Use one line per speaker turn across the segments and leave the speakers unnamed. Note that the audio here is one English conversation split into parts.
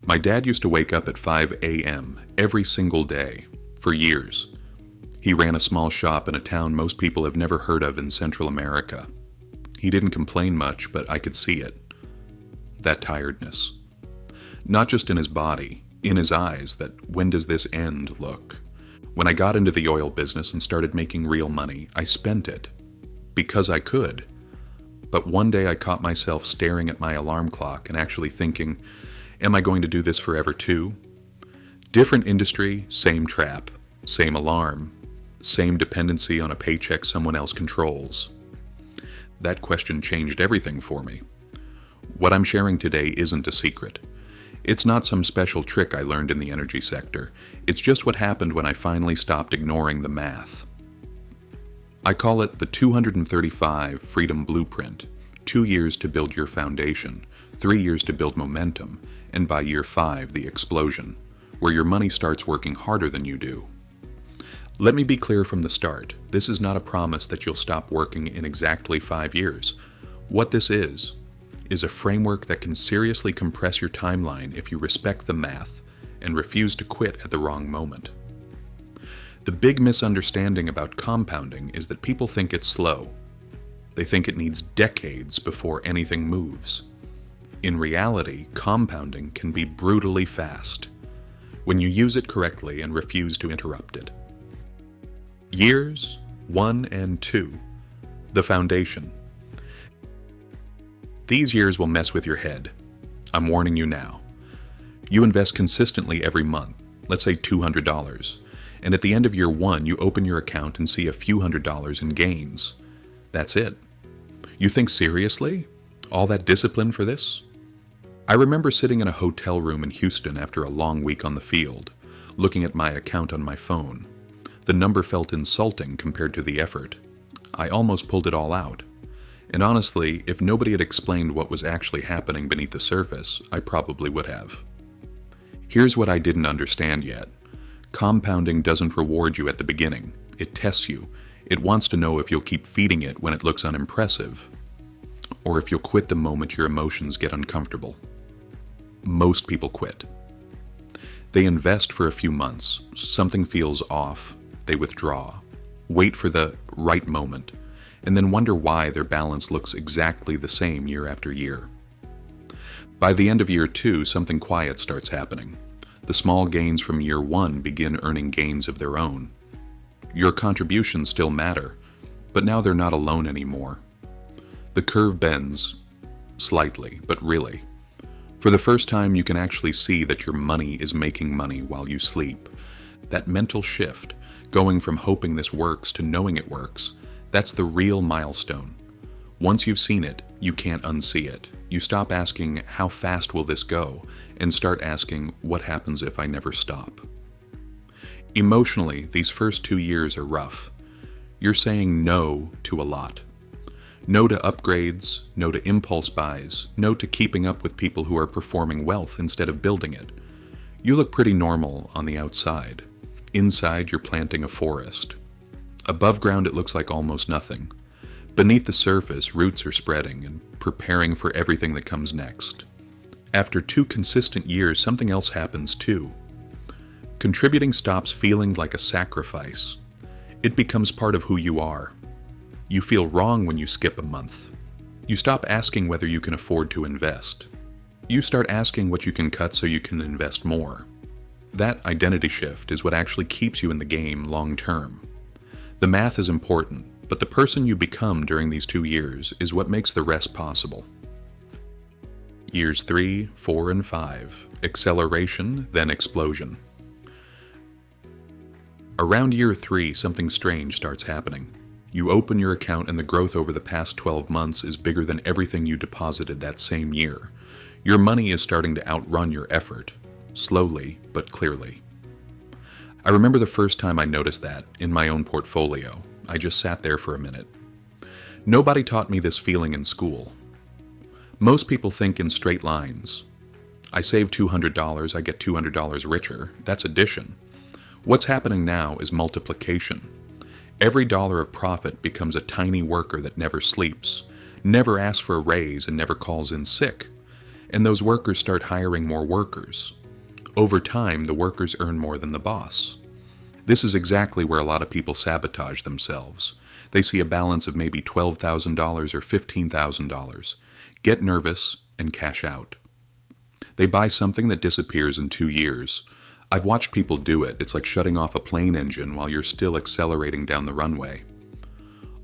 My dad used to wake up at 5 a.m. every single day, for years. He ran a small shop in a town most people have never heard of in Central America. He didn't complain much, but I could see it. That tiredness. Not just in his body, in his eyes, that when does this end look. When I got into the oil business and started making real money, I spent it. Because I could. But one day I caught myself staring at my alarm clock and actually thinking, am I going to do this forever too? Different industry, same trap, same alarm, same dependency on a paycheck someone else controls. That question changed everything for me. What I'm sharing today isn't a secret. It's not some special trick I learned in the energy sector. It's just what happened when I finally stopped ignoring the math. I call it the 235 Freedom Blueprint. 2 years to build your foundation, 3 years to build momentum, and by year 5, the explosion, where your money starts working harder than you do. Let me be clear from the start. This is not a promise that you'll stop working in exactly 5 years. What this is a framework that can seriously compress your timeline if you respect the math and refuse to quit at the wrong moment. The big misunderstanding about compounding is that people think it's slow. They think it needs decades before anything moves. In reality, compounding can be brutally fast when you use it correctly and refuse to interrupt it. Years 1 and 2, the foundation. These years will mess with your head. I'm warning you now. You invest consistently every month, let's say $200, and at the end of year 1, you open your account and see a few $100s in gains. That's it. You think seriously? All that discipline for this? I remember sitting in a hotel room in Houston after a long week on the field, looking at my account on my phone. The number felt insulting compared to the effort. I almost pulled it all out. And honestly, if nobody had explained what was actually happening beneath the surface, I probably would have. Here's what I didn't understand yet. Compounding doesn't reward you at the beginning. It tests you. It wants to know if you'll keep feeding it when it looks unimpressive, or if you'll quit the moment your emotions get uncomfortable. Most people quit. They invest for a few months. Something feels off. They withdraw. Wait for the right moment, and then wonder why their balance looks exactly the same year after year. By the end of year 2, something quiet starts happening. The small gains from year 1 begin earning gains of their own. Your contributions still matter, but now they're not alone anymore. The curve bends, slightly, but really. For the first time, you can actually see that your money is making money while you sleep. That mental shift, going from hoping this works to knowing it works, that's the real milestone. Once you've seen it, you can't unsee it. You stop asking, how fast will this go? And start asking, what happens if I never stop? Emotionally, these first 2 years are rough. You're saying no to a lot. No to upgrades, no to impulse buys, no to keeping up with people who are performing wealth instead of building it. You look pretty normal on the outside. Inside, you're planting a forest. Above ground, it looks like almost nothing. Beneath the surface, roots are spreading and preparing for everything that comes next. After 2 consistent years, something else happens too. Contributing stops feeling like a sacrifice. It becomes part of who you are. You feel wrong when you skip a month. You stop asking whether you can afford to invest. You start asking what you can cut so you can invest more. That identity shift is what actually keeps you in the game long term. The math is important, but the person you become during these 2 years is what makes the rest possible. Years 3, 4, and 5. Acceleration, then explosion. Around year 3, something strange starts happening. You open your account and the growth over the past 12 months is bigger than everything you deposited that same year. Your money is starting to outrun your effort, slowly but clearly. I remember the first time I noticed that in my own portfolio. I just sat there for a minute. Nobody taught me this feeling in school. Most people think in straight lines. I save $200, I get $200 richer. That's addition. What's happening now is multiplication. Every dollar of profit becomes a tiny worker that never sleeps, never asks for a raise, and never calls in sick. And those workers start hiring more workers. Over time, the workers earn more than the boss. This is exactly where a lot of people sabotage themselves. They see a balance of maybe $12,000 or $15,000, get nervous, and cash out. They buy something that disappears in 2 years. I've watched people do it. It's like shutting off a plane engine while you're still accelerating down the runway.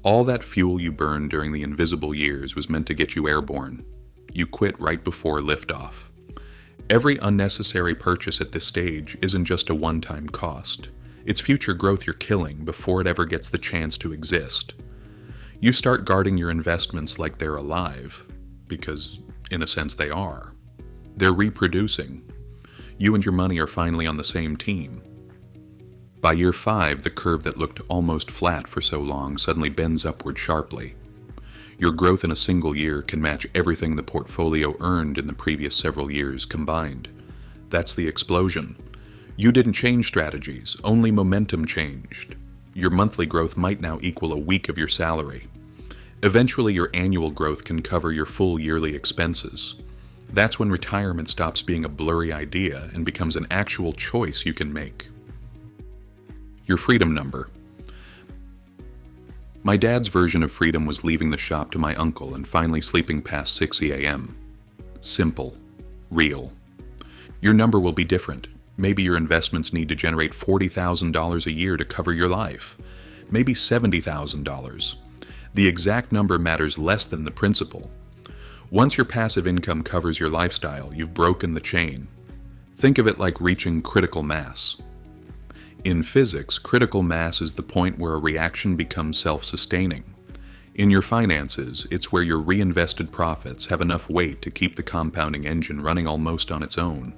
All that fuel you burned during the invisible years was meant to get you airborne. You quit right before liftoff. Every unnecessary purchase at this stage isn't just a one-time cost. It's future growth you're killing before it ever gets the chance to exist. You start guarding your investments like they're alive, because in a sense they are. They're reproducing. You and your money are finally on the same team. By year 5, the curve that looked almost flat for so long suddenly bends upward sharply. Your growth in a single year can match everything the portfolio earned in the previous several years combined. That's the explosion. You didn't change strategies, only momentum changed. Your monthly growth might now equal a week of your salary. Eventually, your annual growth can cover your full yearly expenses. That's when retirement stops being a blurry idea and becomes an actual choice you can make. Your freedom number. My dad's version of freedom was leaving the shop to my uncle and finally sleeping past 6 a.m. Simple. Real. Your number will be different. Maybe your investments need to generate $40,000 a year to cover your life. Maybe $70,000. The exact number matters less than the principle. Once your passive income covers your lifestyle, you've broken the chain. Think of it like reaching critical mass. In physics, critical mass is the point where a reaction becomes self-sustaining. In your finances, it's where your reinvested profits have enough weight to keep the compounding engine running almost on its own.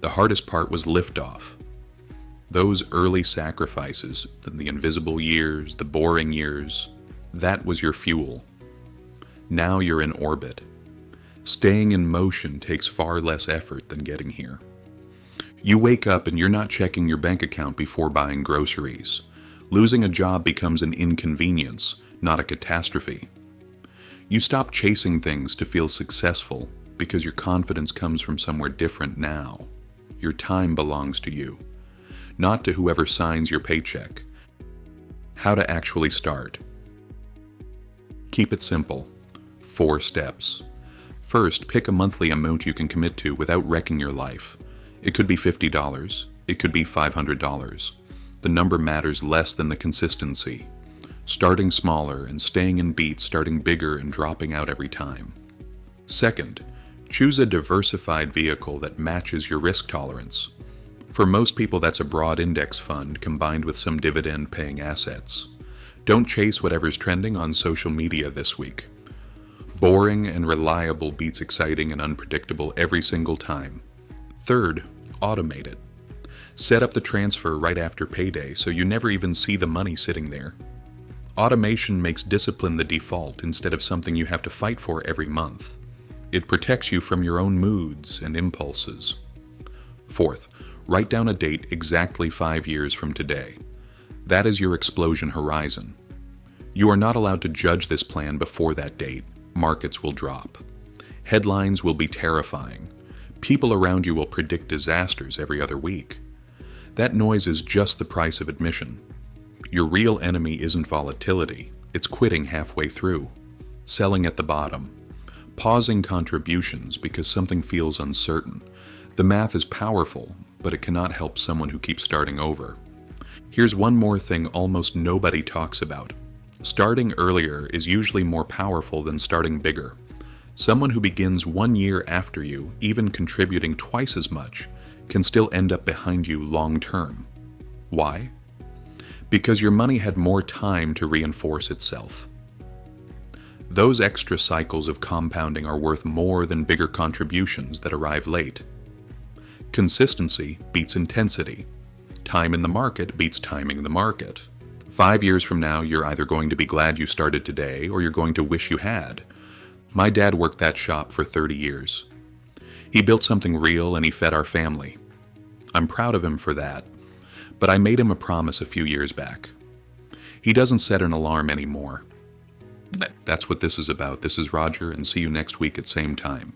The hardest part was liftoff. Those early sacrifices, the invisible years, the boring years, that was your fuel. Now you're in orbit. Staying in motion takes far less effort than getting here. You wake up and you're not checking your bank account before buying groceries. Losing a job becomes an inconvenience, not a catastrophe. You stop chasing things to feel successful because your confidence comes from somewhere different now. Your time belongs to you, not to whoever signs your paycheck. How to actually start. Keep it simple. 4 steps. First, pick a monthly amount you can commit to without wrecking your life. It could be $50. It could be $500. The number matters less than the consistency. Starting smaller and staying in beats, starting bigger and dropping out every time. Second, choose a diversified vehicle that matches your risk tolerance. For most people, that's a broad index fund combined with some dividend-paying assets. Don't chase whatever's trending on social media this week. Boring and reliable beats exciting and unpredictable every single time. Third, automate it. Set up the transfer right after payday so you never even see the money sitting there. Automation makes discipline the default instead of something you have to fight for every month. It protects you from your own moods and impulses. Fourth, write down a date exactly 5 years from today. That is your explosion horizon. You are not allowed to judge this plan before that date. Markets will drop. Headlines will be terrifying. People around you will predict disasters every other week. That noise is just the price of admission. Your real enemy isn't volatility, it's quitting halfway through, selling at the bottom, pausing contributions because something feels uncertain. The math is powerful, but it cannot help someone who keeps starting over. Here's one more thing almost nobody talks about. Starting earlier is usually more powerful than starting bigger. Someone who begins 1 year after you, even contributing twice as much, can still end up behind you long term. Why? Because your money had more time to reinforce itself. Those extra cycles of compounding are worth more than bigger contributions that arrive late. Consistency beats intensity. Time in the market beats timing the market. 5 years from now, you're either going to be glad you started today or you're going to wish you had. My dad worked that shop for 30 years. He built something real and he fed our family. I'm proud of him for that, but I made him a promise a few years back. He doesn't set an alarm anymore. That's what this is about. This is Roger, and see you next week at same time.